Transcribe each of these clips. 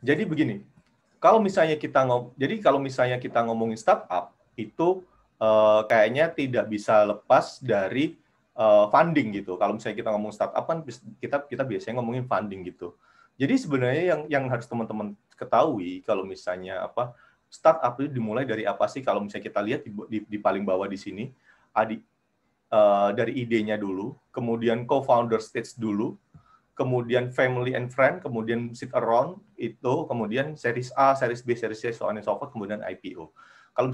Jadi begini, kalau misalnya kita ngomongin startup itu kayaknya tidak bisa lepas dari funding gitu. Kalau misalnya kita ngomong startup kan kita biasanya ngomongin funding gitu. Jadi sebenarnya yang harus teman-teman ketahui kalau misalnya startup itu dimulai dari apa sih? Kalau misalnya kita lihat di paling bawah di sini, dari idenya dulu, kemudian co-founder stage dulu, kemudian family and friend, kemudian sit around itu, kemudian series A, series B, series C, so on and so forth, kemudian IPO. Kalau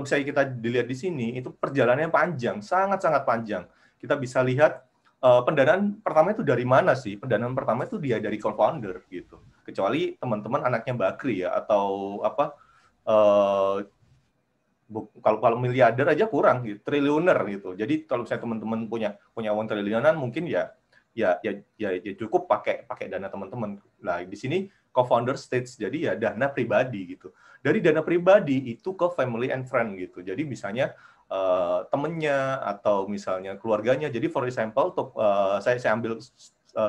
misalnya kita dilihat di sini, itu perjalanannya panjang, sangat-sangat panjang. Kita bisa lihat pendanaan pertama itu dari mana sih? Pendanaan pertama itu dia dari co-founder gitu. Kecuali teman-teman anaknya Bakri ya, atau kalau miliarder aja kurang gitu, triliuner gitu. Jadi kalau misalnya teman-teman punya uang triliunan mungkin ya cukup pakai dana teman-teman. Nah, di sini co-founder stage, jadi ya dana pribadi gitu. Dari dana pribadi itu ke family and friend gitu. Jadi misalnya temennya atau misalnya keluarganya. Jadi for example, saya ambil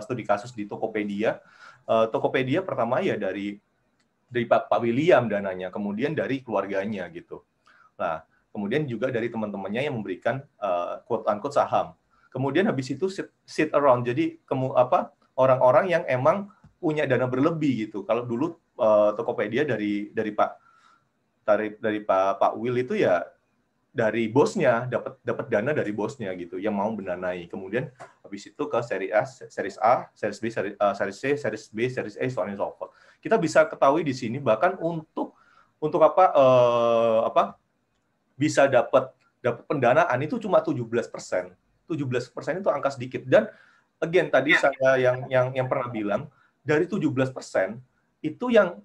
studi kasus di Tokopedia. Tokopedia pertama ya dari Pak William dananya, kemudian dari keluarganya gitu. Nah, kemudian juga dari teman-temannya yang memberikan quote-unquote saham. Kemudian habis itu sit around, jadi orang-orang yang emang punya dana berlebih gitu. Kalau dulu Tokopedia dari Pak Will itu ya dari bosnya, dapat dana dari bosnya gitu, yang mau mendanai. Kemudian habis itu ke series A, series B, series C, series B, series A, so on and so forth. Kita bisa ketahui di sini bahkan untuk bisa dapat pendanaan itu cuma 17%. 17% itu angka sedikit. Dan again tadi saya yang pernah bilang, dari 17% itu yang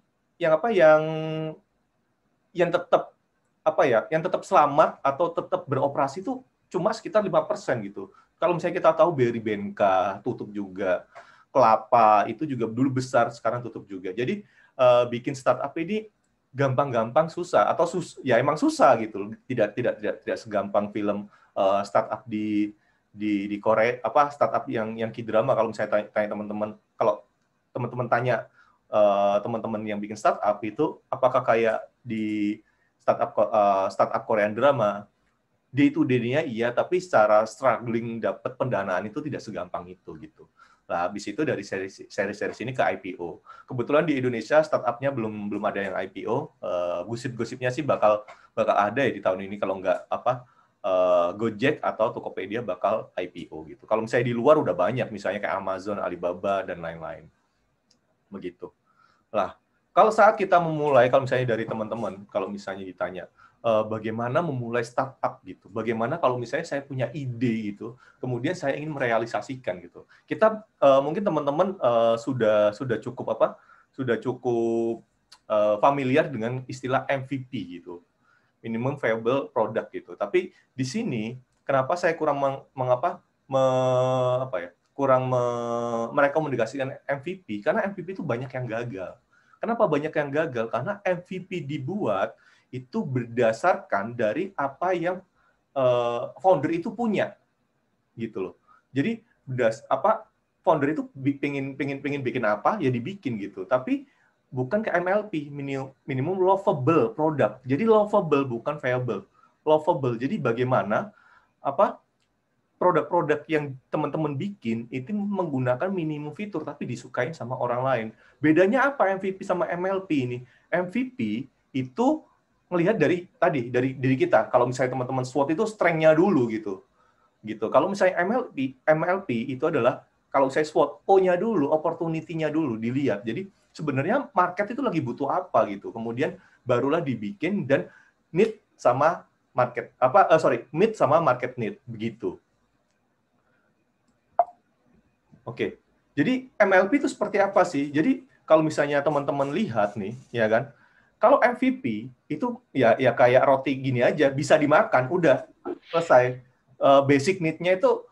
tetap selamat atau tetap beroperasi itu cuma sekitar 5% gitu. Kalau misalnya kita tahu BRI Benka tutup juga, Kelapa itu juga dulu besar, sekarang tutup juga. Jadi bikin startup ini gampang-gampang susah atau ya emang susah gitu. Tidak segampang film startup di Korea, startup yang K-drama. Kalau misalnya tanya teman-teman, kalau teman-teman tanya teman-teman yang bikin startup itu apakah kayak di startup Korean drama, day-to-day-nya iya, tapi secara struggling dapat pendanaan itu tidak segampang itu gitu. Nah, habis itu dari seri ini ke IPO. Kebetulan di Indonesia startupnya belum ada yang IPO. Gosip-gosipnya sih bakal ada ya di tahun ini, kalau nggak Gojek atau Tokopedia bakal IPO gitu. Kalau misalnya di luar udah banyak, misalnya kayak Amazon, Alibaba dan lain-lain. Begitu. Lah, kalau saat kita memulai, kalau misalnya dari teman-teman, kalau misalnya ditanya, bagaimana memulai startup gitu, bagaimana kalau misalnya saya punya ide gitu, kemudian saya ingin merealisasikan gitu. Kita mungkin teman-teman sudah cukup familiar dengan istilah MVP gitu, minimum viable product gitu. Tapi di sini kenapa saya kurang merekomendasikan MVP? Karena MVP itu banyak yang gagal. Kenapa banyak yang gagal? Karena MVP dibuat itu berdasarkan dari apa yang founder itu punya, gitu loh. Jadi founder itu pengen bikin apa ya dibikin gitu. Tapi bukan ke MLP, minimum lovable product. Jadi lovable bukan viable. Lovable. Jadi bagaimana produk-produk yang teman-teman bikin itu menggunakan minimum fitur tapi disukain sama orang lain. Bedanya apa MVP sama MLP ini? MVP itu melihat dari diri kita. Kalau misalnya teman-teman SWOT itu strength-nya dulu gitu. Kalau misalnya MLP itu adalah kalau saya SWOT O-nya dulu, opportunity-nya dulu dilihat. Jadi sebenarnya market itu lagi butuh apa gitu. Kemudian barulah dibikin dan need sama market meet sama market need begitu. Oke. Jadi MLP itu seperti apa sih? Jadi kalau misalnya teman-teman lihat nih, ya kan? Kalau MVP itu ya kayak roti gini aja, bisa dimakan, udah selesai. Basic need-nya itu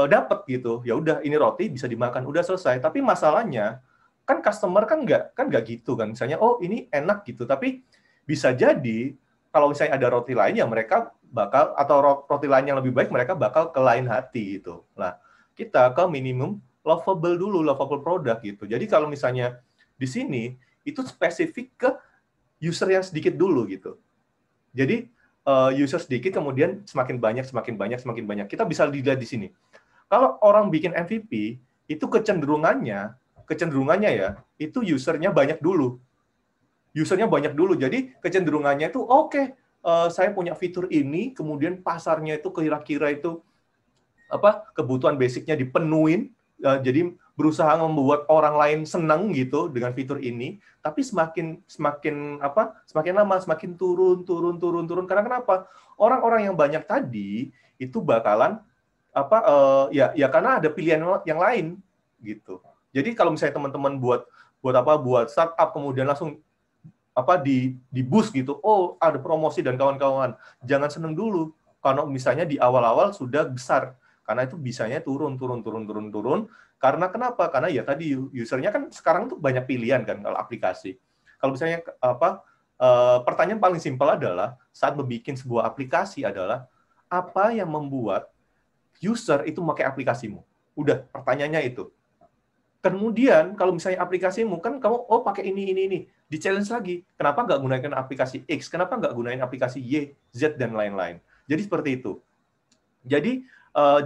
dapat gitu. Ya udah, ini roti bisa dimakan, udah selesai. Tapi masalahnya kan customer kan nggak gitu kan. Misalnya ini enak gitu, tapi bisa jadi kalau misalnya ada roti lain ya mereka bakal, atau roti lain yang lebih baik mereka bakal ke lain hati gitu. Nah, kita ke minimum lovable dulu, lovable product gitu. Jadi kalau misalnya di sini itu spesifik ke user yang sedikit dulu gitu. Jadi user sedikit kemudian semakin banyak, semakin banyak, semakin banyak. Kita bisa lihat di sini. Kalau orang bikin MVP, itu kecenderungannya ya, itu usernya banyak dulu. Usernya banyak dulu. Jadi kecenderungannya itu oke, saya punya fitur ini, kemudian pasarnya itu kira-kira itu kebutuhan basicnya dipenuhin, jadi berusaha membuat orang lain senang gitu dengan fitur ini, tapi semakin lama semakin turun. Karena kenapa? Orang-orang yang banyak tadi itu bakalan ya karena ada pilihan yang lain gitu. Jadi kalau misalnya teman-teman buat startup kemudian langsung di boost gitu, oh ada promosi dan kawan-kawan, jangan seneng dulu kalau misalnya di awal-awal sudah besar, karena itu bisanya turun. Karena kenapa? Karena ya tadi usernya kan sekarang tuh banyak pilihan kan kalau aplikasi. Kalau misalnya pertanyaan paling simpel adalah saat membuat sebuah aplikasi adalah apa yang membuat user itu memakai aplikasimu? Udah, pertanyaannya itu. Kemudian kalau misalnya aplikasimu kan kamu pakai ini, di-challenge lagi. Kenapa nggak gunakan aplikasi X? Kenapa nggak gunain aplikasi Y, Z dan lain-lain? Jadi seperti itu. Jadi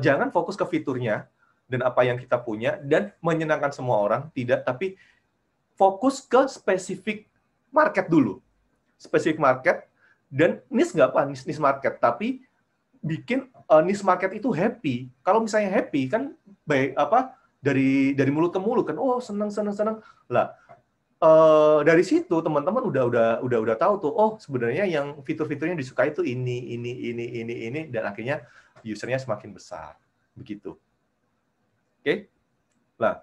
jangan fokus ke fiturnya dan apa yang kita punya dan menyenangkan semua orang, tidak, tapi fokus ke spesifik market dulu. Spesifik market dan niche nggak apa, niche market, tapi bikin niche market itu happy. Kalau misalnya happy kan baik dari mulut ke mulut kan, oh senang lah. Dari situ teman-teman udah tahu tuh, oh sebenarnya yang fitur-fiturnya disukai itu ini dan akhirnya usernya semakin besar begitu. Oke? Lah,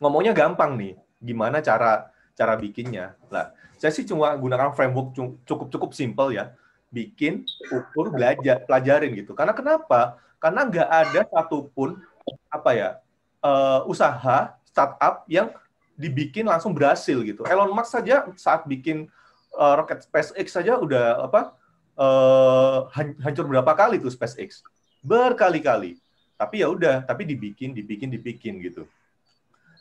ngomongnya gampang nih, gimana cara bikinnya? Lah, saya sih cuma gunakan framework cukup simple ya, bikin, ukur, pelajarin gitu. Karena kenapa? Karena nggak ada satupun usaha startup yang dibikin langsung berhasil gitu. Elon Musk saja saat bikin roket SpaceX saja udah hancur berapa kali tuh SpaceX? Berkali-kali. Tapi ya udah, tapi dibikin gitu.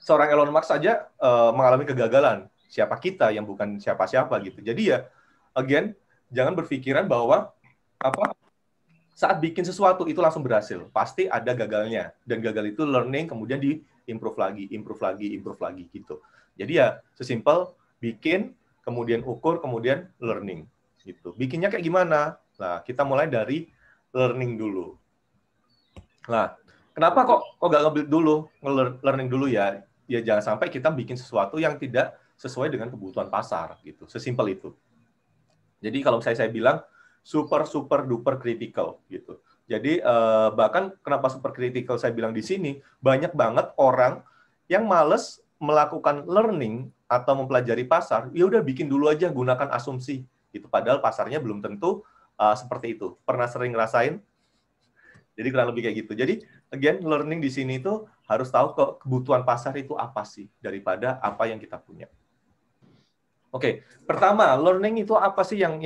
Seorang Elon Musk saja mengalami kegagalan. Siapa kita yang bukan siapa-siapa gitu. Jadi ya, again, jangan berpikiran bahwa saat bikin sesuatu itu langsung berhasil. Pasti ada gagalnya. Dan gagal itu learning, kemudian improve lagi gitu. Jadi ya sesimpel bikin, kemudian ukur, kemudian learning gitu. Bikinnya kayak gimana? Nah, kita mulai dari learning dulu. Nah, kenapa kok nggak nge-build dulu, learning dulu ya? Ya jangan sampai kita bikin sesuatu yang tidak sesuai dengan kebutuhan pasar gitu. Sesimpel itu. Jadi kalau saya bilang super duper critical gitu. Jadi bahkan kenapa super critical saya bilang di sini, banyak banget orang yang males melakukan learning atau mempelajari pasar, ya udah bikin dulu aja, gunakan asumsi. Itu padahal pasarnya belum tentu seperti itu. Pernah sering ngerasain? Jadi kurang lebih kayak gitu. Jadi again, learning di sini itu harus tahu kebutuhan pasar itu apa sih daripada apa yang kita punya. Oke, pertama, learning itu apa sih yang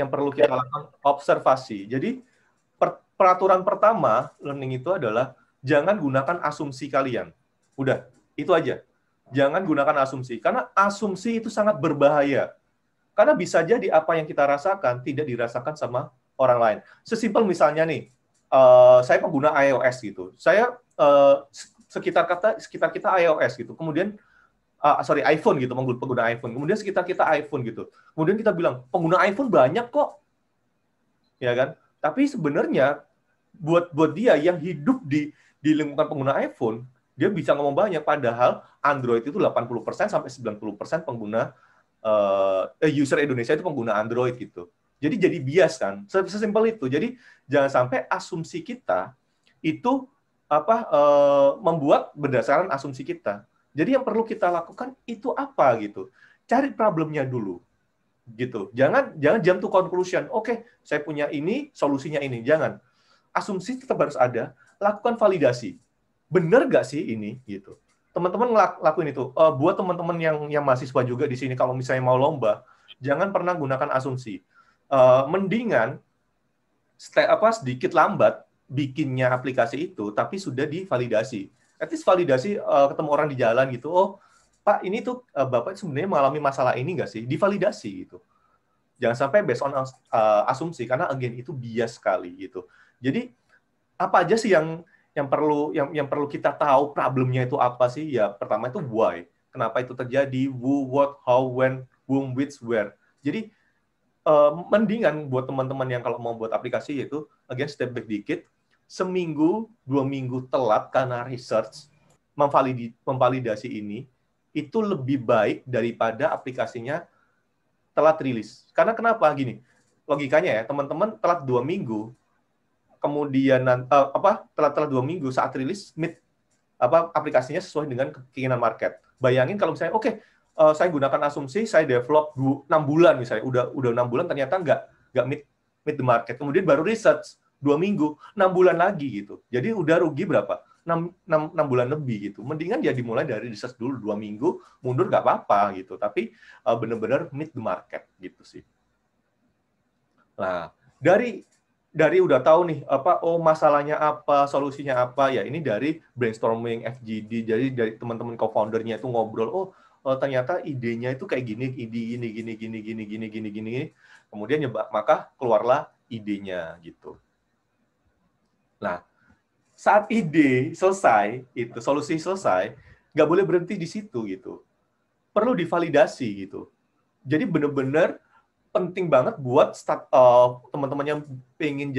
perlu kita lakukan? Observasi. Jadi peraturan pertama learning itu adalah jangan gunakan asumsi kalian. Udah, itu aja. Jangan gunakan asumsi karena asumsi itu sangat berbahaya. Karena bisa jadi apa yang kita rasakan tidak dirasakan sama orang lain. Sesimpel misalnya nih, saya pengguna iOS gitu. Saya sekitar kita iOS gitu. Kemudian iPhone gitu, pengguna iPhone. Kemudian sekitar kita iPhone gitu. Kemudian kita bilang, pengguna iPhone banyak kok. Ya kan? Tapi sebenarnya buat dia yang hidup di lingkungan pengguna iPhone, dia bisa ngomong banyak, padahal Android itu 80% sampai 90% pengguna user Indonesia itu pengguna Android gitu. Jadi bias kan. Sesimpel itu. Jadi jangan sampai asumsi kita itu membuat berdasarkan asumsi kita. Jadi yang perlu kita lakukan itu apa gitu. Cari problemnya dulu. Gitu. Jangan jump to conclusion. Oke, saya punya ini, solusinya ini. Jangan. Asumsi tetap harus ada, lakukan validasi. Benar nggak sih ini gitu. Teman-teman lakuin itu. Buat teman-teman yang mahasiswa juga di sini, kalau misalnya mau lomba, jangan pernah gunakan asumsi. Mendingan sedikit lambat bikinnya aplikasi itu, tapi sudah divalidasi. At least validasi ketemu orang di jalan gitu, oh Pak, ini tuh Bapak sebenarnya mengalami masalah ini nggak sih? Divalidasi gitu. Jangan sampai based on asumsi, karena again itu bias sekali gitu. Jadi apa aja sih yang perlu kita tahu problemnya itu apa sih? Ya pertama itu why, kenapa itu terjadi, who, what, how, when, whom, which, where. Jadi mendingan buat teman-teman yang kalau mau buat aplikasi yaitu again step back dikit, seminggu 2 minggu telat karena research memvalidasi ini itu lebih baik daripada aplikasinya telat rilis. Karena kenapa gini? Logikanya ya, teman-teman telat 2 minggu, kemudian telat 2 minggu saat rilis aplikasinya sesuai dengan keinginan market. Bayangin kalau misalnya saya gunakan asumsi, saya develop 6 bulan misalnya, udah 6 bulan ternyata nggak meet the market. Kemudian baru research 2 minggu, 6 bulan lagi gitu. Jadi udah rugi berapa? 6 bulan lebih gitu. Mendingan dia dimulai dari research dulu 2 minggu, mundur nggak apa-apa gitu. Tapi benar-benar meet the market gitu sih. Nah, dari udah tahu nih masalahnya apa, solusinya apa, ya ini dari brainstorming FGD. Jadi dari teman-teman co-foundernya itu ngobrol, ternyata idenya itu kayak gini. Kemudian maka keluarlah idenya gitu. Nah, saat ide selesai, itu solusi selesai, nggak boleh berhenti di situ gitu. Perlu divalidasi gitu. Jadi benar-benar penting banget buat teman-teman yang pengen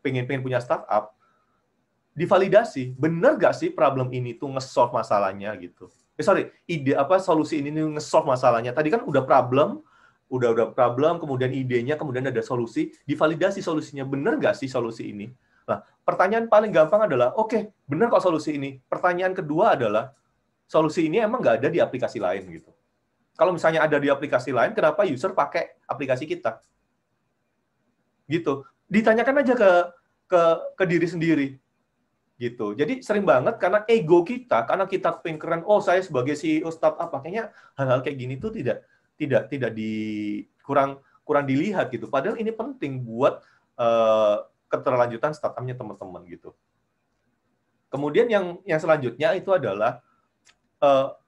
pengen punya startup, divalidasi. Bener nggak sih problem ini tuh nge-solve masalahnya gitu. Solusi ini nge-solve masalahnya. Tadi kan udah problem, kemudian idenya, kemudian ada solusi, divalidasi solusinya. Bener nggak sih solusi ini? Nah, pertanyaan paling gampang adalah, bener kok solusi ini. Pertanyaan kedua adalah, solusi ini emang nggak ada di aplikasi lain gitu. Kalau misalnya ada di aplikasi lain, kenapa user pakai aplikasi kita? Gitu. Ditanyakan aja ke diri sendiri. Gitu. Jadi sering banget karena ego kita, karena kita pengen keren, saya sebagai CEO startup, kayaknya hal-hal kayak gini tuh kurang dilihat gitu. Padahal ini penting buat keterlanjutan startupnya teman-teman gitu. Kemudian yang selanjutnya itu adalah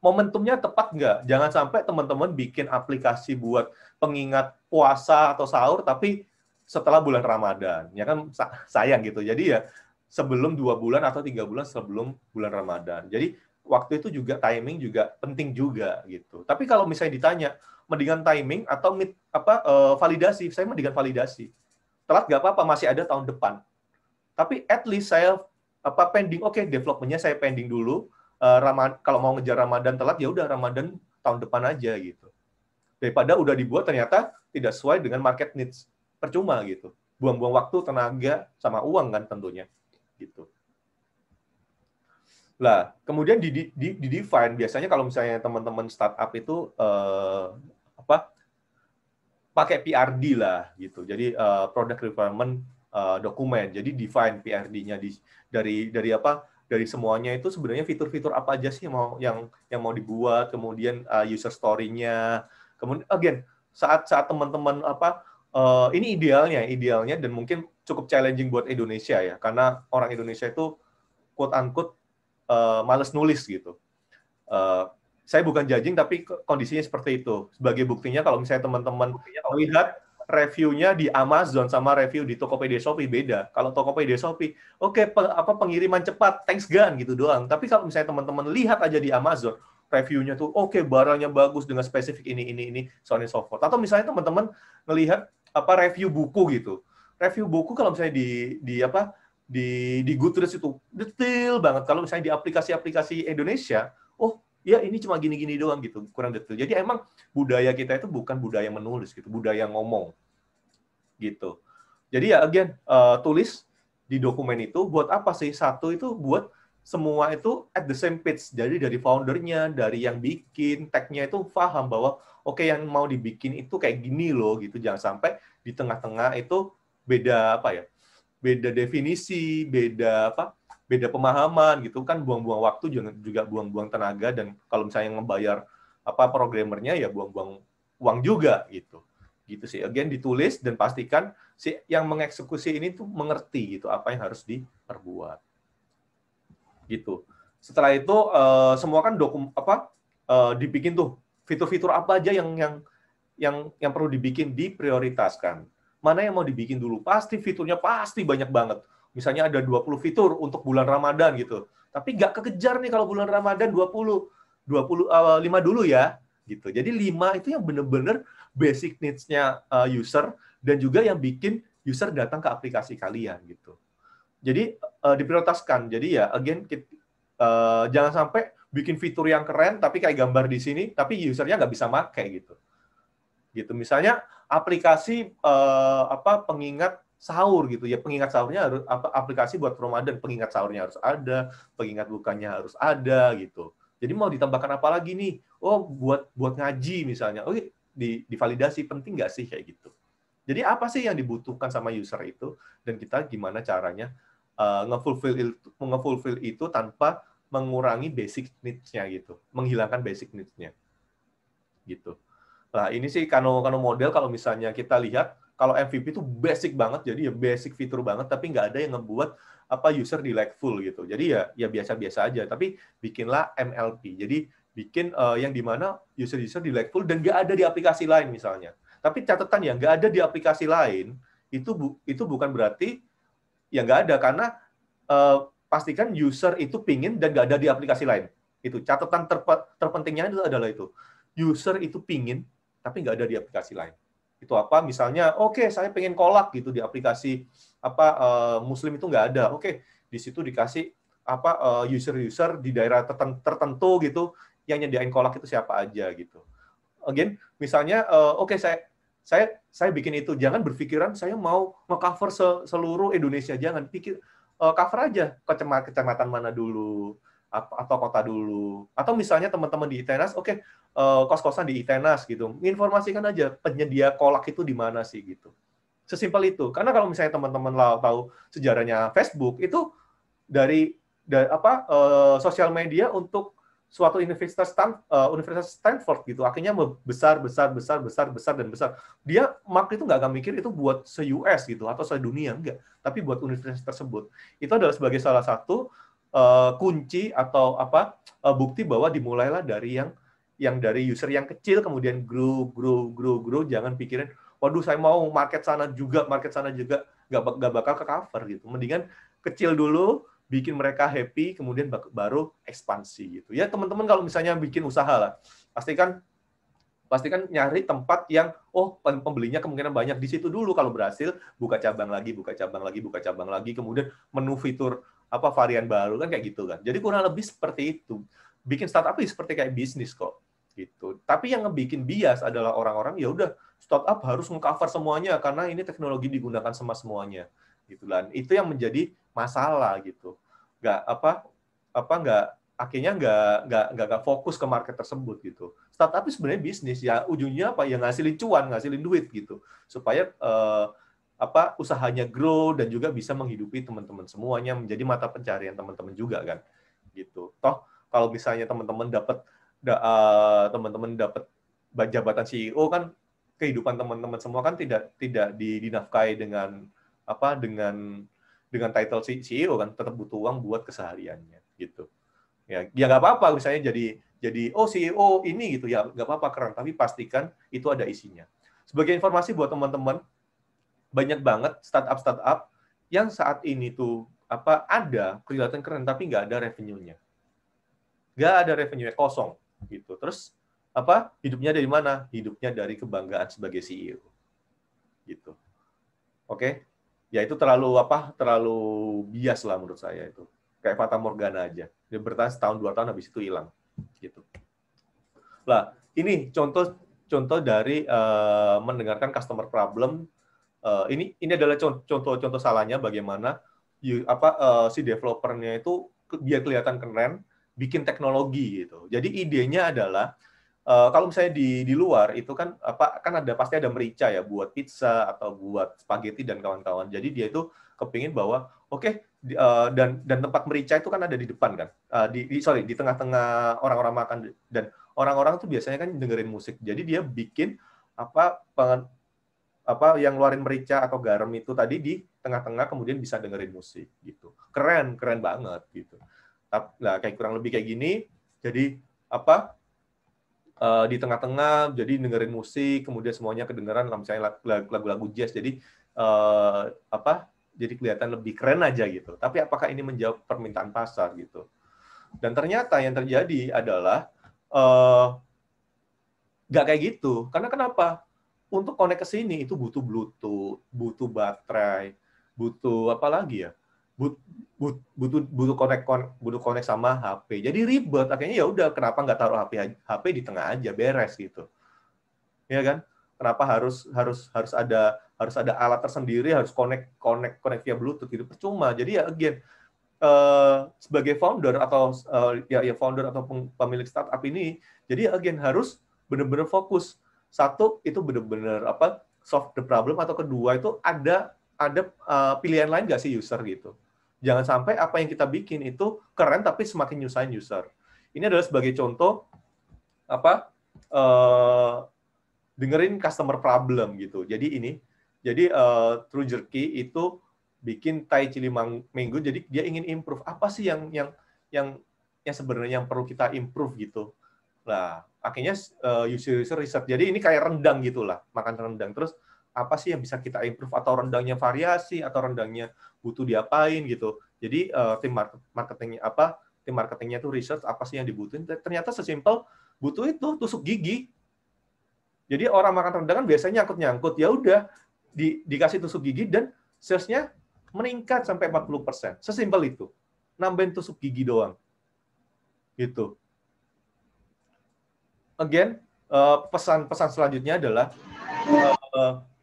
momentumnya tepat nggak? Jangan sampai teman-teman bikin aplikasi buat pengingat puasa atau sahur, tapi setelah bulan Ramadan, ya kan sayang gitu. Jadi ya sebelum 2 bulan atau 3 bulan sebelum bulan Ramadan. Jadi waktu itu juga timing juga penting juga gitu. Tapi kalau misalnya ditanya, mendingan timing atau validasi, saya mendingan validasi. Telat nggak apa-apa, masih ada tahun depan. Tapi at least saya pending, development-nya saya pending dulu. Kalau mau ngejar Ramadan telat, ya udah Ramadan tahun depan aja gitu. Daripada udah dibuat ternyata tidak sesuai dengan market needs. Percuma gitu. Buang-buang waktu, tenaga, sama uang kan tentunya. Gitu. Lah, kemudian di define, biasanya kalau misalnya teman-teman startup itu pakai PRD lah gitu. Jadi product requirement dokumen. Jadi define PRD-nya dari semuanya itu sebenarnya fitur-fitur apa aja sih yang mau dibuat, kemudian user story-nya. Kemudian again, saat teman-teman ini idealnya dan mungkin cukup challenging buat Indonesia ya, karena orang Indonesia itu quote unquote males nulis gitu. Saya bukan judging, tapi kondisinya seperti itu. Sebagai buktinya, kalau misalnya teman-teman lihat reviewnya di Amazon sama review di Tokopedia Shopee beda. Kalau Tokopedia Shopee, pengiriman cepat, thanks gan gitu doang. Tapi kalau misalnya teman-teman lihat aja di Amazon, reviewnya tuh barangnya bagus dengan spesifik ini, so on and so forth. Atau misalnya teman-teman melihat review buku gitu. Review buku kalau misalnya di Goodreads itu detail banget. Kalau misalnya di aplikasi-aplikasi Indonesia, ya ini cuma gini-gini doang gitu, kurang detail. Jadi emang budaya kita itu bukan budaya menulis gitu, budaya ngomong gitu. Jadi ya again, tulis di dokumen itu buat apa sih? Satu itu buat semua itu at the same page. Jadi dari foundernya, dari yang bikin, tag-nya itu paham bahwa yang mau dibikin itu kayak gini loh gitu. Jangan sampai di tengah-tengah itu beda beda definisi, beda pemahaman gitu kan, buang-buang waktu, juga buang-buang tenaga, dan kalau misalnya ngebayar programmernya ya buang-buang uang juga gitu sih. Again, ditulis dan pastikan si yang mengeksekusi ini tuh mengerti gitu apa yang harus diperbuat gitu. Setelah itu semua kan dibikin tuh fitur-fitur apa aja yang perlu dibikin, diprioritaskan. Mana yang mau dibikin dulu? Pasti fiturnya pasti banyak banget. Misalnya ada 20 fitur untuk bulan Ramadan gitu. Tapi nggak kekejar nih kalau bulan Ramadan 5 dulu ya gitu. Jadi 5 itu yang benar-benar basic needs-nya user dan juga yang bikin user datang ke aplikasi kalian gitu. Jadi diprioritaskan. Jadi ya again jangan sampai bikin fitur yang keren tapi kayak gambar di sini tapi usernya nggak bisa pakai gitu. Gitu. Misalnya aplikasi pengingat sahur gitu ya, pengingat sahurnya harus aplikasi buat Ramadan, pengingat sahurnya harus ada, pengingat bukannya harus ada gitu. Jadi mau ditambahkan apa lagi nih? Oh, buat ngaji misalnya. Oh, divalidasi penting nggak sih kayak gitu. Jadi apa sih yang dibutuhkan sama user itu dan kita gimana caranya nge-fulfill itu tanpa mengurangi basic needs-nya gitu, menghilangkan basic needs-nya gitu. Nah, ini sih Kano model kalau misalnya kita lihat, kalau MVP itu basic banget, jadi ya basic fitur banget, tapi nggak ada yang ngebuat user delightful gitu. Jadi ya biasa-biasa aja, tapi bikinlah MLP. Jadi bikin yang dimana user delightful dan nggak ada di aplikasi lain misalnya. Tapi catatan ya, nggak ada di aplikasi lain, itu bukan berarti ya nggak ada, karena pastikan user itu pingin dan nggak ada di aplikasi lain. Itu catatan terpentingnya itu adalah itu. User itu pingin tapi nggak ada di aplikasi lain. Itu apa? Misalnya, oke, saya pengen kolak gitu di aplikasi Muslim itu nggak ada. Oke, di situ dikasih user-user di daerah tertentu gitu yang nyediain kolak itu siapa aja gitu. Again, misalnya, oke, saya bikin itu. Jangan berpikiran saya mau nge-cover seluruh Indonesia. Jangan pikir cover aja kecamatan mana dulu atau kota dulu. Atau misalnya teman-teman di Itenas, oke, kos-kosan di Itenas gitu. Informasikan aja penyedia kolak itu di mana sih gitu. Sesimpel itu. Karena kalau misalnya teman-teman tahu sejarahnya Facebook itu dari sosial media untuk suatu universitas Stanford gitu. Akhirnya besar. Dia Mark itu nggak akan mikir itu buat se-US gitu atau se-dunia, enggak. Tapi buat universitas tersebut. Itu adalah sebagai salah satu kunci atau bukti bahwa dimulailah dari yang dari user yang kecil kemudian grow, jangan pikirin waduh saya mau market sana juga nggak bakal ke cover gitu. Mendingan kecil dulu, bikin mereka happy, kemudian baru ekspansi gitu. Ya teman-teman kalau misalnya bikin usaha lah, pastikan nyari tempat yang pembelinya kemungkinan banyak di situ dulu. Kalau berhasil buka cabang lagi, kemudian menu fitur varian baru kan kayak gitu kan. Jadi kurang lebih seperti itu. Bikin startup itu seperti kayak bisnis kok gitu. Tapi yang ngebikin bias adalah orang-orang ya udah startup harus mengcover semuanya karena ini teknologi digunakan sama semuanya gitu kan. Itu yang menjadi masalah gitu. Akhirnya nggak fokus ke market tersebut gitu. Startup itu sebenarnya bisnis ya, ujungnya ya ngasilin cuan, ngasilin duit gitu. Supaya usahanya grow dan juga bisa menghidupi teman-teman semuanya, menjadi mata pencarian teman-teman juga kan gitu. Toh kalau misalnya teman-teman dapat jabatan CEO kan, kehidupan teman-teman semua kan tidak dinafkahi dengan dengan title CEO kan, tetap butuh uang buat kesehariannya gitu. Ya nggak apa-apa misalnya jadi CEO ini gitu ya, nggak apa-apa, keren, tapi pastikan itu ada isinya. Sebagai informasi buat teman-teman, banyak banget startup yang saat ini tuh ada kelihatan keren tapi nggak ada revenue-nya. Nggak ada revenue-nya, kosong gitu. Terus hidupnya dari mana? Hidupnya dari kebanggaan sebagai CEO. Gitu. Oke? Ya itu terlalu bias lah menurut saya itu. Kayak Fata Morgana aja. Dia bertahan setahun 2 tahun habis itu hilang. Gitu. Lah, ini contoh dari mendengarkan customer problem. Ini adalah contoh salahnya bagaimana si developernya itu biar kelihatan keren, bikin teknologi gitu. Jadi idenya adalah kalau misalnya di luar itu kan pasti ada merica ya buat pizza atau buat spaghetti dan kawan-kawan. Jadi dia itu kepingin bahwa dan tempat merica itu kan ada di depan kan, di tengah-tengah orang-orang makan, dan orang-orang tuh biasanya kan dengerin musik. Jadi dia bikin yang ngeluarin merica atau garam itu tadi di tengah-tengah, kemudian bisa dengerin musik gitu. Keren banget gitu. Nah, kayak kurang lebih kayak gini. Jadi apa? Di tengah-tengah, jadi dengerin musik, kemudian semuanya kedengeran, misalnya lagu-lagu jazz. Jadi apa? Jadi kelihatan lebih keren aja gitu. Tapi apakah ini menjawab permintaan pasar gitu? Dan ternyata yang terjadi adalah nggak kayak gitu. Karena kenapa? Untuk connect ke sini itu butuh Bluetooth, butuh baterai, butuh apa lagi ya? Butuh connect sama HP. Jadi ribet. Akhirnya ya udah, kenapa nggak taruh HP di tengah aja, beres gitu. Ya kan? Kenapa harus ada alat tersendiri, harus connect via Bluetooth gitu, percuma. Jadi ya again, sebagai founder atau founder atau pemilik startup ini, jadi again harus benar-benar fokus. Satu, itu benar-benar solve the problem, atau kedua itu ada pilihan lain nggak sih user gitu. Jangan sampai apa yang kita bikin itu keren tapi semakin nyusahin user. Ini adalah sebagai contoh dengerin customer problem gitu. Jadi True Jerky itu bikin Thai Chili Mango, jadi dia ingin improve. Apa sih yang sebenarnya yang perlu kita improve gitu. Nah, akhirnya user research. Jadi ini kayak rendang gitulah, makan rendang. Terus apa sih yang bisa kita improve, atau rendangnya variasi, atau rendangnya butuh diapain gitu. Jadi tim marketingnya tuh research apa sih yang dibutuhin. Ternyata sesimpel butuh itu tusuk gigi. Jadi orang makan rendang kan biasanya nyangkut-nyangkut. Ya udah dikasih tusuk gigi dan sales-nya meningkat sampai 40%. Sesimpel itu. Nambahin tusuk gigi doang. Gitu. Again, pesan-pesan selanjutnya adalah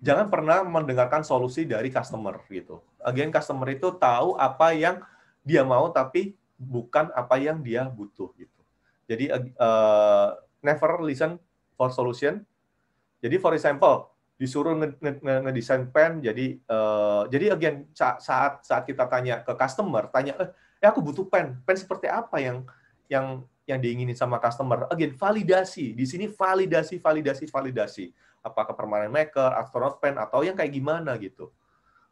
jangan pernah mendengarkan solusi dari customer gitu. Again, customer itu tahu apa yang dia mau tapi bukan apa yang dia butuh gitu. Jadi never listen for solution. Jadi for example, disuruh ngedesain pen, jadi again saat kita tanya ke customer, aku butuh pen seperti apa yang diinginin sama customer. Again, validasi. Di sini validasi. Apakah permanent maker, astronaut pen, atau yang kayak gimana gitu.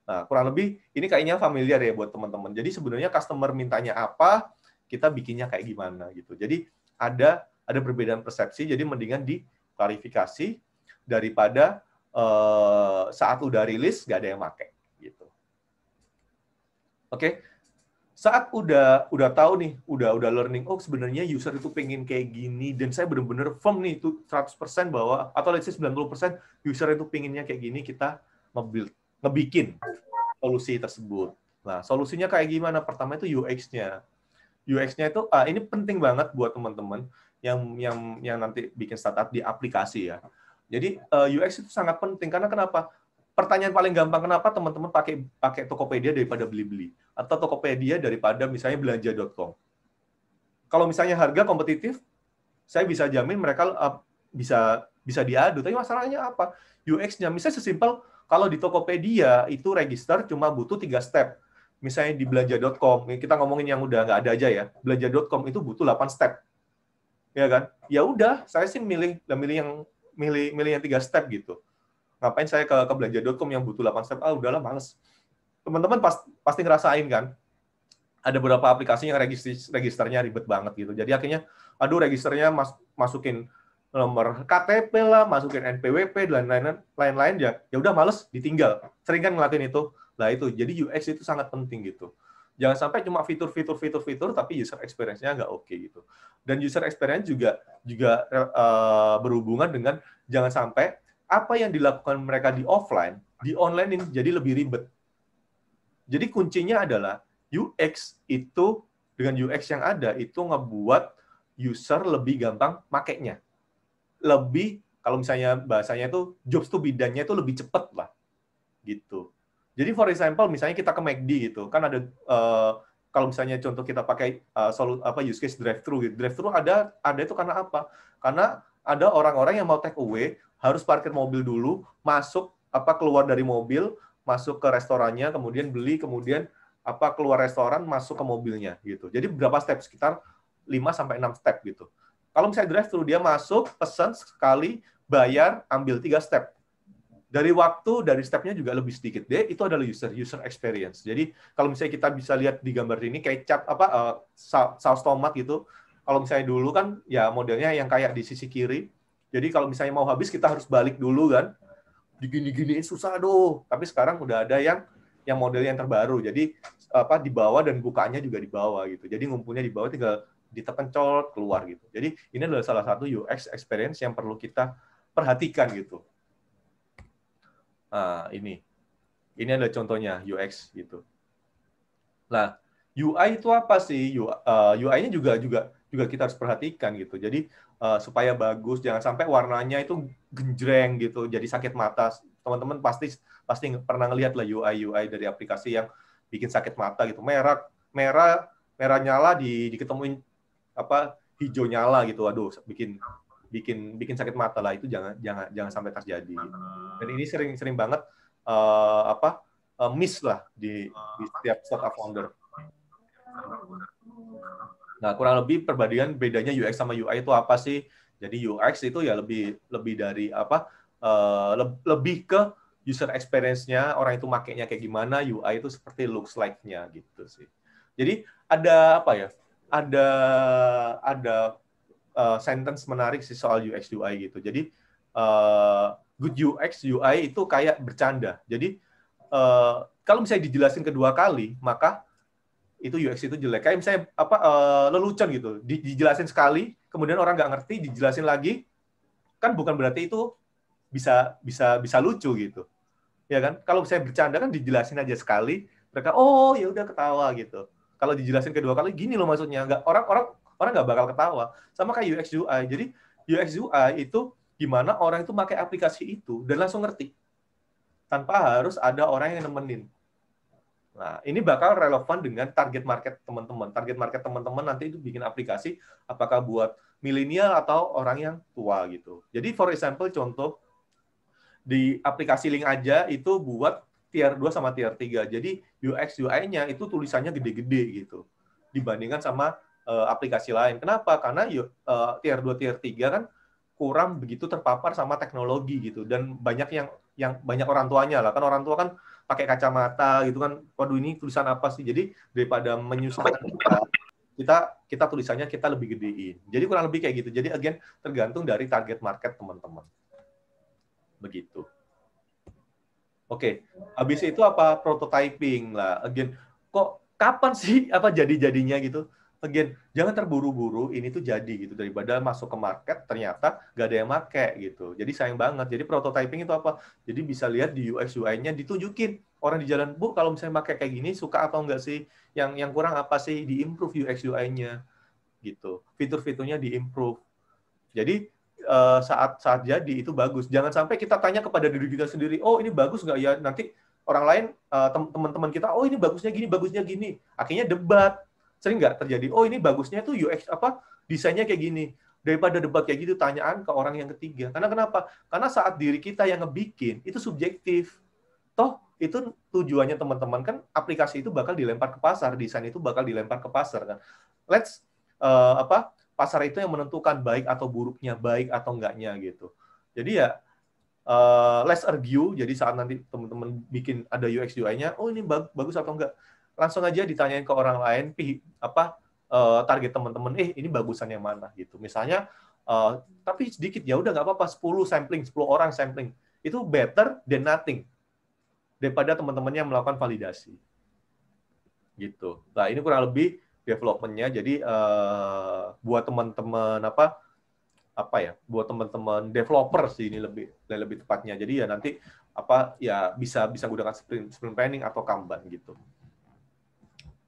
Nah, kurang lebih ini kayaknya familiar ya buat teman-teman. Jadi sebenarnya customer mintanya apa, kita bikinnya kayak gimana gitu. Jadi ada perbedaan persepsi, jadi mendingan diklarifikasi daripada saat udah rilis nggak ada yang pakai gitu. Oke. Saat udah tahu nih, udah learning, oh sebenarnya user itu pengen kayak gini, dan saya benar-benar firm nih itu 100% bahwa, atau let's say 90% user itu pengennya kayak gini, kita ngebikin solusi tersebut. Nah, solusinya kayak gimana? Pertama itu UX-nya. UX-nya itu ini penting banget buat teman-teman yang nanti bikin startup di aplikasi ya. Jadi UX itu sangat penting karena kenapa? Pertanyaan paling gampang, kenapa teman-teman pakai Tokopedia daripada Blibli, atau Tokopedia daripada misalnya belanja.com. Kalau misalnya harga kompetitif, saya bisa jamin mereka bisa diadu. Tapi masalahnya apa? UX-nya misalnya sesimpel kalau di Tokopedia itu register cuma butuh 3 step. Misalnya di belanja.com, kita ngomongin yang udah nggak ada aja ya. Belanja.com itu butuh 8 step. Ya kan? Ya udah, saya sih milih yang 3 step gitu. Ngapain saya ke belanja.com yang butuh 8 step? Udahlah, males. Teman-teman pasti ngerasain kan? Ada beberapa aplikasi yang registernya ribet banget gitu. Jadi akhirnya, registernya masukin nomor KTP lah, masukin NPWP, dan lain-lain, ya udah males, ditinggal. Sering kan ngelakuin itu. Nah itu, jadi UX itu sangat penting gitu. Jangan sampai cuma fitur, tapi user experience-nya nggak oke gitu. Dan user experience juga berhubungan dengan jangan sampai apa yang dilakukan mereka di offline, di online ini jadi lebih ribet. Jadi kuncinya adalah UX itu, dengan UX yang ada, itu ngebuat user lebih gampang makainya. Lebih, kalau misalnya bahasanya itu, jobs to be done-nya itu lebih cepat lah. Gitu. Jadi for example, misalnya kita ke McD gitu, kan ada, kalau misalnya contoh kita pakai use case drive-thru. Drive-thru ada itu karena apa? Karena ada orang-orang yang mau take away, harus parkir mobil dulu, keluar dari mobil, masuk ke restorannya, kemudian beli, kemudian keluar restoran, masuk ke mobilnya gitu. Jadi berapa step? Sekitar 5-6 step gitu. Kalau misalnya drive-thru, dia masuk, pesan sekali, bayar, ambil 3 step. dari waktu, dari step-nya juga lebih sedikit. D itu adalah user experience. Jadi kalau misalnya kita bisa lihat di gambar ini kecap saus tomat gitu. Kalau misalnya dulu kan ya modelnya yang kayak di sisi kiri. Jadi kalau misalnya mau habis kita harus balik dulu kan. Digini-giniin susah aduh. Tapi sekarang udah ada yang model yang terbaru. Jadi di bawah dan bukanya juga di bawah gitu. Jadi ngumpulnya di bawah tinggal ditekan colot keluar gitu. Jadi ini adalah salah satu UX experience yang perlu kita perhatikan gitu. Nah, ini adalah contohnya UX gitu. Nah, UI itu apa sih? UI-nya juga kita harus perhatikan gitu. Jadi supaya bagus, jangan sampai warnanya itu genjreng gitu, jadi sakit mata. Teman-teman pasti pernah ngelihat lah UI dari aplikasi yang bikin sakit mata gitu. Merah nyala diketemuin hijau nyala gitu. Waduh, bikin sakit mata lah. Itu jangan sampai terjadi. Dan ini sering banget miss lah di setiap startup founder. Nah, kurang lebih perbandingan bedanya UX sama UI itu apa sih? Jadi UX itu ya lebih dari lebih ke user experience-nya, orang itu makainya kayak gimana, UI itu seperti looks like-nya gitu sih. Jadi ada ada sentence menarik sih soal UX UI gitu. Jadi good UX UI itu kayak bercanda. Jadi kalau misalnya dijelasin kedua kali, maka itu UX itu jelek. Kayak misalnya lelucon gitu. Dijelasin sekali, kemudian orang nggak ngerti, dijelasin lagi, kan bukan berarti itu bisa lucu gitu. Ya kan? Kalau misalnya bercanda kan dijelasin aja sekali, mereka oh ya udah ketawa gitu. Kalau dijelasin kedua kali, gini loh maksudnya, nggak orang nggak bakal ketawa. Sama kayak UX UI. Jadi UX UI itu gimana orang itu pakai aplikasi itu dan langsung ngerti tanpa harus ada orang yang nemenin. Nah, ini bakal relevan dengan target market teman-teman. Target market teman-teman nanti itu bikin aplikasi apakah buat milenial atau orang yang tua gitu. Jadi for example contoh di aplikasi link aja itu buat tier 2 sama tier 3. Jadi UX UI-nya itu tulisannya gede-gede gitu dibandingkan sama aplikasi lain. Kenapa? Karena tier 2 tier 3 kan kurang begitu terpapar sama teknologi gitu dan banyak yang banyak orang tuanya lah. Kan orang tua kan pakai kacamata gitu kan. Waduh ini tulisan apa sih? Jadi daripada menyusahkan kita tulisannya kita lebih gedein. Jadi kurang lebih kayak gitu. Jadi again tergantung dari target market teman-teman. Begitu. Oke, habis itu apa prototyping lah. Again, kok kapan sih jadi-jadinya gitu? Again, jangan terburu-buru ini tuh jadi gitu daripada masuk ke market ternyata nggak ada yang make gitu. Jadi sayang banget. Jadi prototyping itu apa? Jadi bisa lihat di UX UI-nya ditunjukin orang di jalan, Bu, kalau misalnya pakai kayak gini suka atau enggak sih? Yang kurang apa sih? Di-improve UX UI-nya gitu. Fitur-fiturnya di-improve. Jadi saat jadi itu bagus. Jangan sampai kita tanya kepada diri kita sendiri, oh ini bagus nggak ya? Nanti orang lain, teman-teman kita, oh ini bagusnya gini. Akhirnya debat. Sering nggak terjadi, oh ini bagusnya tuh UX desainnya kayak gini. Daripada debat kayak gitu, tanyaan ke orang yang ketiga. Karena kenapa? Karena saat diri kita yang ngebikin, itu subjektif. Toh, itu tujuannya teman-teman kan aplikasi itu bakal dilempar ke pasar, desain itu bakal dilempar ke pasar kan. Pasar itu yang menentukan baik atau buruknya, baik atau enggaknya gitu. Jadi ya let's argue. Jadi saat nanti teman-teman bikin ada UX UI-nya, oh ini bagus atau enggak, langsung aja ditanyain ke orang lain, target teman-teman, ini bagusan yang mana gitu. Misalnya, tapi sedikit ya udah nggak apa-apa, 10 orang sampling itu better than nothing daripada teman-temannya melakukan validasi gitu. Nah ini kurang lebih development-nya. Jadi buat teman-teman buat teman-teman developer sih ini lebih tepatnya. Jadi ya nanti bisa gunakan sprint planning atau Kanban gitu.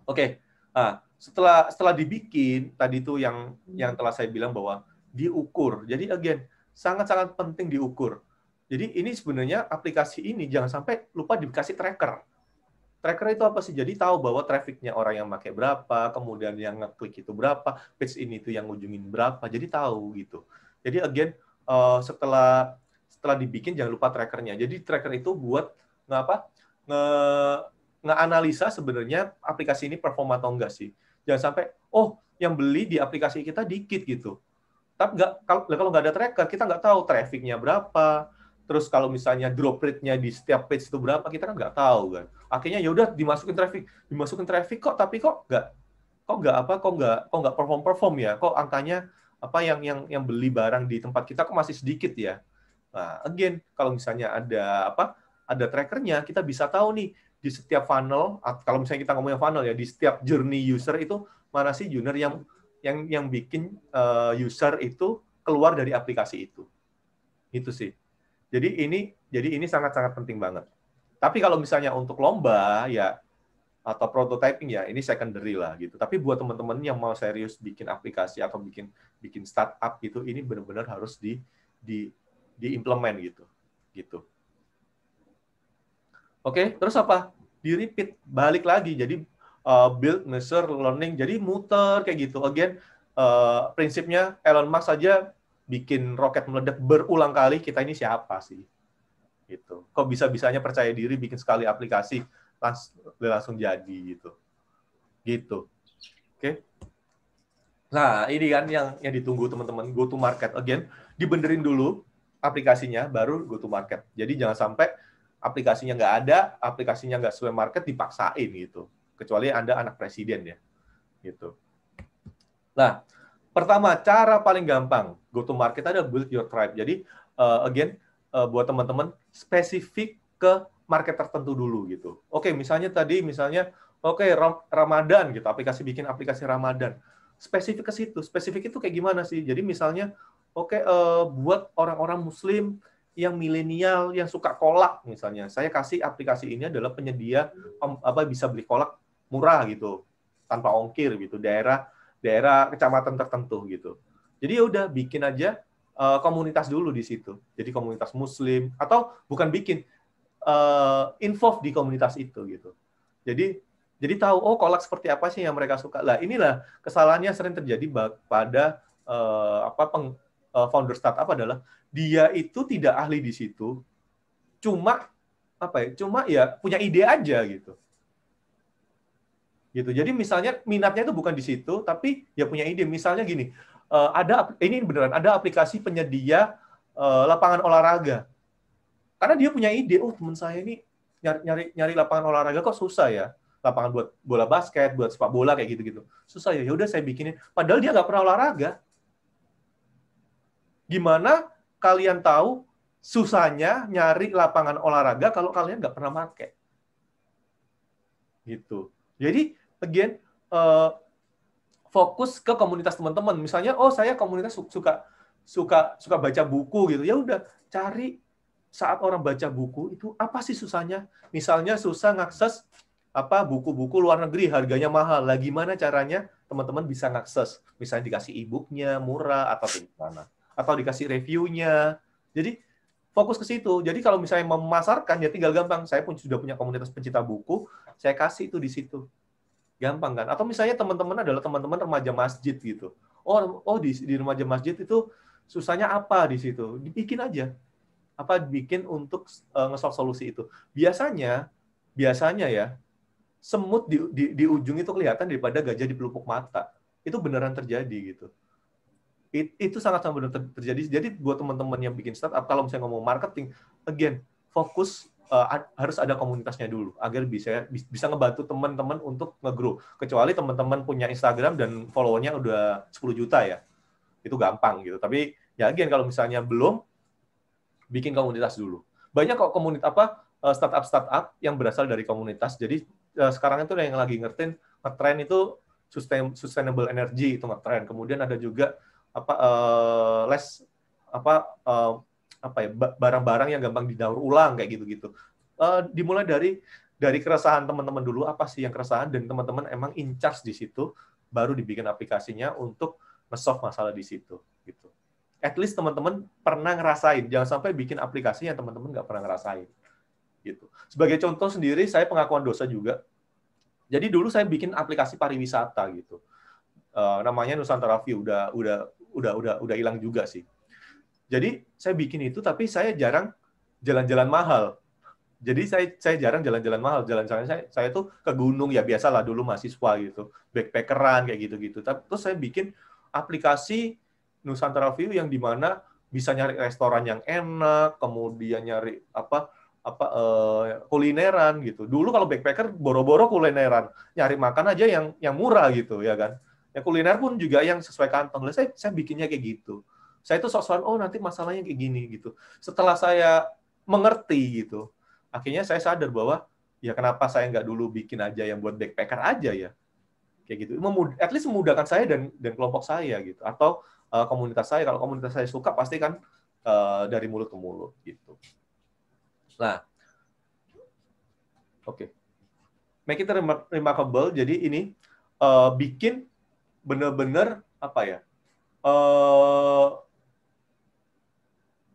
Oke. Nah, setelah dibikin tadi itu yang telah saya bilang bahwa diukur. Jadi again sangat-sangat penting diukur. Jadi ini sebenarnya aplikasi ini jangan sampai lupa dikasih tracker. Tracker itu apa sih? Jadi tahu bahwa traffic-nya orang yang pakai berapa, kemudian yang ngeklik itu berapa, page ini tuh yang ngujungin berapa. Jadi tahu gitu. Jadi again setelah dibikin jangan lupa trackernya. Jadi tracker itu buat nge-analisa sebenarnya aplikasi ini perform atau enggak sih. Jangan sampai yang beli di aplikasi kita dikit gitu. Tapi kalau nggak ada tracker, kita nggak tahu traffic-nya berapa, terus kalau misalnya drop rate-nya di setiap page itu berapa, kita kan nggak tahu kan. Akhirnya ya udah dimasukin traffic kok, tapi kok nggak perform ya, kok angkanya apa yang beli barang di tempat kita kok masih sedikit ya. Nah, again, kalau misalnya ada trackernya, kita bisa tahu nih di setiap funnel, kalau misalnya kita ngomongin funnel ya, di setiap journey user itu mana sih junior yang bikin user itu keluar dari aplikasi itu. Itu sih. Jadi ini sangat-sangat penting banget. Tapi kalau misalnya untuk lomba ya atau prototyping ya ini secondary lah gitu. Tapi buat teman-teman yang mau serius bikin aplikasi atau bikin startup gitu, ini benar-benar harus diimplement gitu. Gitu. Oke, terus apa? Di-repeat, balik lagi. Jadi build, measure, learning. Jadi muter kayak gitu. Again, prinsipnya Elon Musk saja bikin roket meledak berulang kali, kita ini siapa sih? Gitu. Kok bisa-bisanya percaya diri bikin sekali aplikasi langsung jadi gitu. Gitu. Oke. Nah, ini kan yang ditunggu teman-teman, go to market. Again, dibenerin dulu aplikasinya baru go to market. Jadi jangan sampai aplikasinya nggak ada, aplikasinya nggak sesuai market dipaksain gitu. Kecuali Anda anak presiden ya. Gitu. Nah, pertama cara paling gampang go to market adalah build your tribe. Jadi again buat teman-teman spesifik ke market tertentu dulu gitu. Oke, misalnya Ramadan gitu, bikin aplikasi Ramadan. Spesifik ke situ. Spesifik itu kayak gimana sih? Jadi misalnya buat orang-orang muslim yang milenial yang suka kolak misalnya. Saya kasih aplikasi ini adalah penyedia bisa beli kolak murah gitu tanpa ongkir gitu daerah kecamatan tertentu gitu. Jadi ya udah bikin aja komunitas dulu di situ. Jadi komunitas muslim atau bukan bikin involve di komunitas itu gitu. Jadi tahu kolak seperti apa sih yang mereka suka. Lah inilah kesalahannya sering terjadi pada founder startup adalah dia itu tidak ahli di situ. Cuma punya ide aja gitu. Gitu. Jadi misalnya minatnya itu bukan di situ tapi ya punya ide. Misalnya gini, ini beneran ada aplikasi penyedia lapangan olahraga. Karena dia punya ide, teman saya ini nyari lapangan olahraga kok susah ya. Lapangan buat bola basket, buat sepak bola kayak gitu-gitu. Susah ya. Ya udah saya bikinin. Padahal dia nggak pernah olahraga. Gimana kalian tahu susahnya nyari lapangan olahraga kalau kalian nggak pernah pakai? Gitu. Jadi, again, fokus ke komunitas teman-teman. Misalnya, saya komunitas suka baca buku gitu. Ya udah, cari saat orang baca buku itu apa sih susahnya? Misalnya susah ngakses buku-buku luar negeri harganya mahal. Lah gimana caranya teman-teman bisa ngakses? Misalnya dikasih e-booknya murah atau gimana? Atau dikasih reviewnya. Jadi fokus ke situ. Jadi kalau misalnya memasarkan ya tinggal gampang. Saya sudah punya komunitas pencinta buku, saya kasih itu di situ. Gampang kan? Atau misalnya teman-teman adalah teman-teman remaja masjid gitu. Di remaja masjid itu susahnya apa di situ? Dibikin aja. Bikin untuk nge-solve solusi itu. Biasanya ya semut di ujung itu kelihatan daripada gajah di pelupuk mata. Itu beneran terjadi gitu. Itu sangat-sangat benar terjadi. Jadi buat teman-teman yang bikin startup, kalau misalnya ngomong marketing, again, fokus harus ada komunitasnya dulu agar bisa ngebantu teman-teman untuk nge-grow. Kecuali teman-teman punya Instagram dan followernya udah 10 juta ya. Itu gampang gitu. Tapi ya again kalau misalnya belum, bikin komunitas dulu. Banyak kok startup yang berasal dari komunitas. Jadi sekarang itu yang lagi ngetren itu sustainable energy itu ngetren. Kemudian ada juga barang-barang yang gampang didaur ulang kayak gitu-gitu. Dimulai dari keresahan teman-teman dulu, apa sih yang keresahan, dan teman-teman emang in charge di situ, baru dibikin aplikasinya untuk nge-solve masalah di situ gitu. At least teman-teman pernah ngerasain, jangan sampai bikin aplikasi yang teman-teman nggak pernah ngerasain gitu. Sebagai contoh sendiri, saya pengakuan dosa juga. Jadi dulu saya bikin aplikasi pariwisata gitu. Namanya Nusantara View, udah hilang juga sih. Jadi saya bikin itu, tapi saya jarang jalan-jalan mahal. Jadi saya jarang jalan-jalan mahal. Jalan-jalan saya tuh ke gunung ya biasalah dulu mahasiswa gitu, backpackeran kayak gitu-gitu. Terus saya bikin aplikasi Nusantara View yang di mana bisa nyari restoran yang enak, kemudian nyari kulineran gitu. Dulu kalau backpacker boro-boro kulineran, nyari makan aja yang murah gitu ya kan. Ya kuliner pun juga yang sesuai kantong. Lah saya bikinnya kayak gitu. Saya itu sok-sokan, oh nanti masalahnya kayak gini gitu. Setelah saya mengerti gitu, akhirnya saya sadar bahwa ya kenapa saya nggak dulu bikin aja yang buat backpacker aja ya. Kayak gitu. At least memudahkan saya dan kelompok saya gitu. Atau komunitas saya, kalau komunitas saya suka pasti kan dari mulut ke mulut gitu. Nah, oke. Make it remarkable. Jadi ini bikin benar-benar apa ya?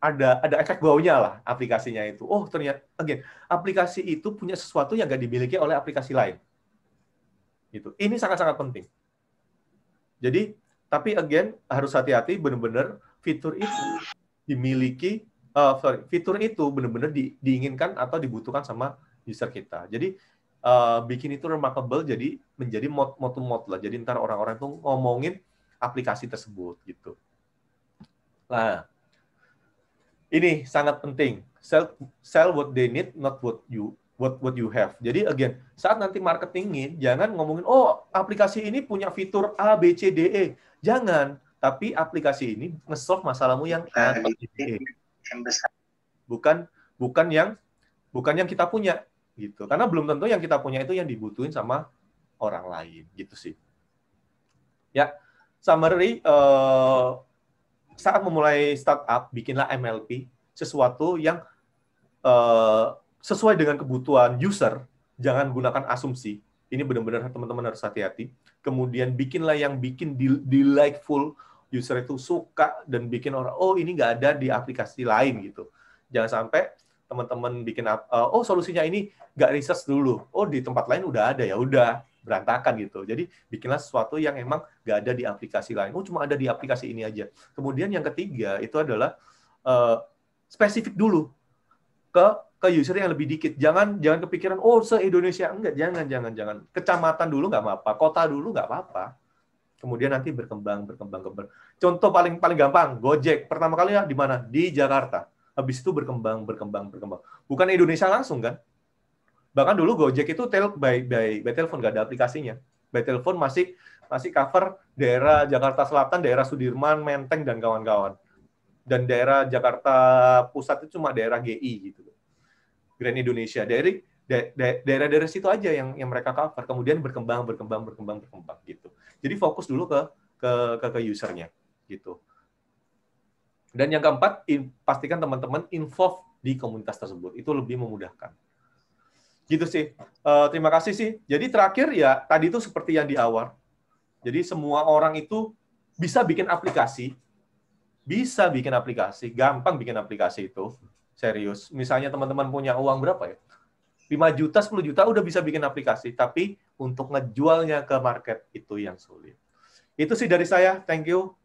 Ada efek baunya lah aplikasinya itu. Oh, ternyata again, aplikasi itu punya sesuatu yang nggak dimiliki oleh aplikasi lain. Gitu. Ini sangat-sangat penting. Jadi, tapi again harus hati-hati, benar-benar fitur itu dimiliki, fitur itu benar-benar diinginkan atau dibutuhkan sama user kita. Jadi bikin itu remarkable, jadi menjadi mode to mode lah. Jadi ntar orang-orang tuh ngomongin aplikasi tersebut gitu. Nah, ini sangat penting. Sell what they need, not what you have. Jadi again, saat nanti marketingin, jangan ngomongin, oh aplikasi ini punya fitur A, B, C, D, E. Jangan. Tapi aplikasi ini nge-solve masalahmu yang A, B, C, D, E. Bukan yang kita punya gitu. Karena belum tentu yang kita punya itu yang dibutuhin sama orang lain gitu sih. Ya, summary, saat memulai startup, bikinlah MLP, sesuatu yang sesuai dengan kebutuhan user, jangan gunakan asumsi. Ini benar-benar teman-teman harus hati-hati. Kemudian bikinlah yang bikin delightful, user itu suka dan bikin orang, oh ini nggak ada di aplikasi lain gitu. Jangan sampai teman-teman bikin, oh solusinya ini nggak research dulu, oh di tempat lain udah ada, ya udah berantakan gitu. Jadi bikinlah sesuatu yang emang nggak ada di aplikasi lain. Oh cuma ada di aplikasi ini aja. Kemudian yang ketiga itu adalah spesifik dulu ke user yang lebih dikit. Jangan kepikiran oh se-Indonesia, enggak, jangan. Kecamatan dulu nggak apa-apa, kota dulu nggak apa-apa. Kemudian nanti berkembang. Contoh paling gampang, Gojek. Pertama kali ya di mana? Di Jakarta. Habis itu berkembang. Bukan Indonesia langsung kan? Bahkan dulu Gojek itu by telepon, nggak ada aplikasinya. By telepon masih cover daerah Jakarta Selatan, daerah Sudirman, Menteng, dan kawan-kawan. Dan daerah Jakarta Pusat itu cuma daerah GI gitu. Grand Indonesia. Dari daerah-daerah situ aja yang mereka cover. Kemudian berkembang gitu. Jadi fokus dulu ke usernya gitu. Dan yang keempat, pastikan teman-teman involve di komunitas tersebut. Itu lebih memudahkan. Gitu sih. Terima kasih sih. Jadi terakhir ya, tadi itu seperti yang di awal. Jadi semua orang itu bisa bikin aplikasi. Gampang bikin aplikasi itu. Serius. Misalnya teman-teman punya uang berapa ya? 5 juta, 10 juta udah bisa bikin aplikasi. Tapi untuk ngejualnya ke market itu yang sulit. Itu sih dari saya. Thank you.